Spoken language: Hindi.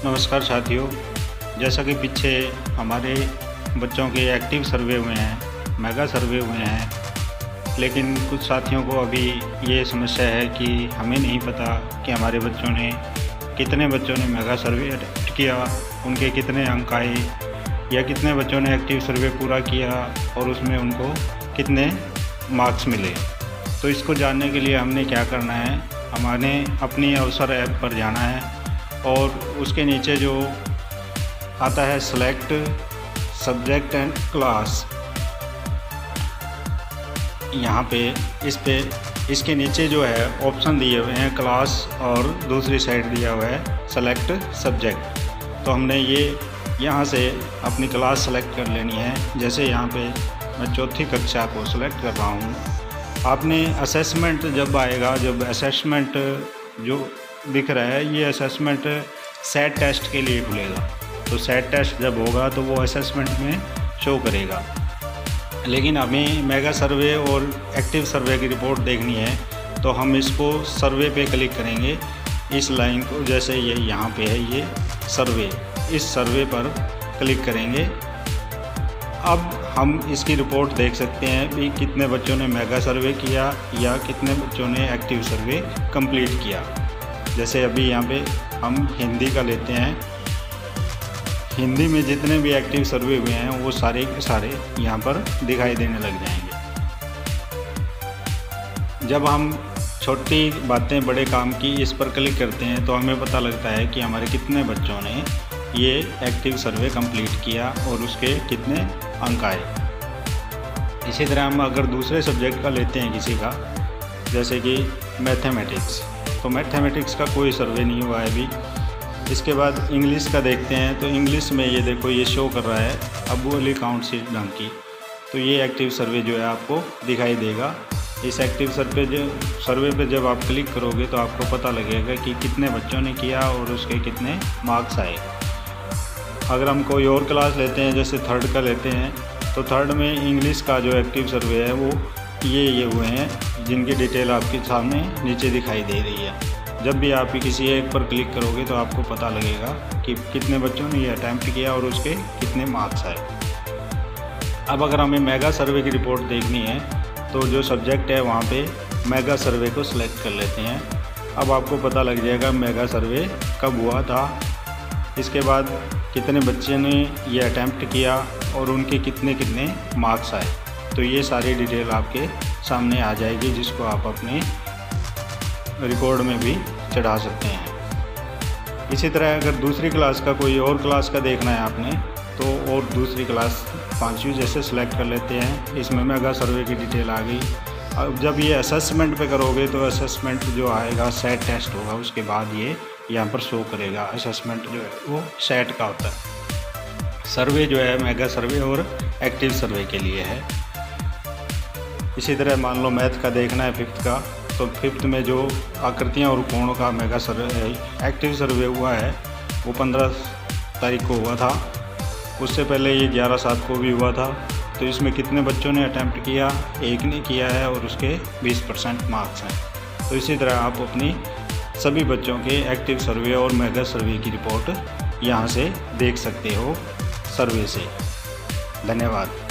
नमस्कार साथियों, जैसा कि पीछे हमारे बच्चों के एक्टिव सर्वे हुए हैं, मेगा सर्वे हुए हैं, लेकिन कुछ साथियों को अभी ये समस्या है कि हमें नहीं पता कि हमारे बच्चों ने कितने बच्चों ने मेगा सर्वे अटेम्प्ट किया, उनके कितने अंक आए या कितने बच्चों ने एक्टिव सर्वे पूरा किया और उसमें उनको कितने मार्क्स मिले। तो इसको जानने के लिए हमने क्या करना है, हमारे अपनी अवसर ऐप पर जाना है और उसके नीचे जो आता है सेलेक्ट सब्जेक्ट एंड क्लास, यहाँ पे इसके नीचे जो है ऑप्शन दिए हुए हैं क्लास और दूसरी साइड दिया हुआ है सेलेक्ट सब्जेक्ट। तो हमने ये यहाँ से अपनी क्लास सेलेक्ट कर लेनी है। जैसे यहाँ पे मैं चौथी कक्षा को सेलेक्ट कर रहा हूँ। आपने असेसमेंट जब आएगा, जब असेसमेंट जो दिख रहा है, ये असेसमेंट सेट टेस्ट के लिए खुलेगा। तो सेट टेस्ट जब होगा तो वो असेसमेंट में शो करेगा। लेकिन हमें मेगा सर्वे और एक्टिव सर्वे की रिपोर्ट देखनी है, तो हम इसको सर्वे पे क्लिक करेंगे। इस लाइन को, जैसे ये यहाँ पे है ये सर्वे, इस सर्वे पर क्लिक करेंगे। अब हम इसकी रिपोर्ट देख सकते हैं कि कितने बच्चों ने मेगा सर्वे किया या कितने बच्चों ने एक्टिव सर्वे कंप्लीट किया। जैसे अभी यहाँ पे हम हिंदी का लेते हैं। हिंदी में जितने भी एक्टिव सर्वे हुए हैं वो सारे के सारे यहाँ पर दिखाई देने लग जाएंगे। जब हम छोटी बातें बड़े काम की इस पर क्लिक करते हैं तो हमें पता लगता है कि हमारे कितने बच्चों ने ये एक्टिव सर्वे कंप्लीट किया और उसके कितने अंक आए। इसी तरह हम अगर दूसरे सब्जेक्ट का लेते हैं किसी का, जैसे कि मैथमेटिक्स, तो मैथमेटिक्स का कोई सर्वे नहीं हुआ है अभी। इसके बाद इंग्लिश का देखते हैं, तो इंग्लिश में ये देखो ये शो कर रहा है अबू अली काउंट सीट डंकी। तो ये एक्टिव सर्वे जो है आपको दिखाई देगा। इस एक्टिव सर्वे पे जब आप क्लिक करोगे तो आपको पता लगेगा कि कितने बच्चों ने किया और उसके कितने मार्क्स आए। अगर हम कोई और क्लास लेते हैं, जैसे थर्ड का लेते हैं, तो थर्ड में इंग्लिश का जो एक्टिव सर्वे है वो ये हुए हैं, जिनकी डिटेल आपके सामने नीचे दिखाई दे रही है। जब भी आप किसी एक पर क्लिक करोगे तो आपको पता लगेगा कि कितने बच्चों ने ये अटैम्प्ट किया और उसके कितने मार्क्स आए। अब अगर हमें मेगा सर्वे की रिपोर्ट देखनी है तो जो सब्जेक्ट है वहाँ पे मेगा सर्वे को सिलेक्ट कर लेते हैं। अब आपको पता लग जाएगा मेगा सर्वे कब हुआ था, इसके बाद कितने बच्चे ने ये अटैम्प्ट किया और उनके कितने मार्क्स आए। तो ये सारी डिटेल आपके सामने आ जाएगी, जिसको आप अपने रिकॉर्ड में भी चढ़ा सकते हैं। इसी तरह अगर दूसरी क्लास का, कोई और क्लास का देखना है आपने, तो और दूसरी क्लास 5वीं जैसे सेलेक्ट कर लेते हैं। इसमें मेगा सर्वे की डिटेल आ गई। अब जब ये असेसमेंट पे करोगे तो असेसमेंट जो आएगा सेट टेस्ट होगा, उसके बाद ये यहाँ पर शो करेगा। असेसमेंट जो है वो सेट का होता है। सर्वे जो है मेगा सर्वे और एक्टिव सर्वे के लिए है। इसी तरह मान लो मैथ का देखना है 5th का, तो 5th में जो आकृतियाँ और कोणों का मेगा सर्वे एक्टिव सर्वे हुआ है वो 15 तारीख को हुआ था। उससे पहले ये 11/7 को भी हुआ था। तो इसमें कितने बच्चों ने अटैम्प्ट किया, एक ने किया है और उसके 20% मार्क्स हैं। तो इसी तरह आप अपनी सभी बच्चों के एक्टिव सर्वे और मेगा सर्वे की रिपोर्ट यहाँ से देख सकते हो सर्वे से। धन्यवाद।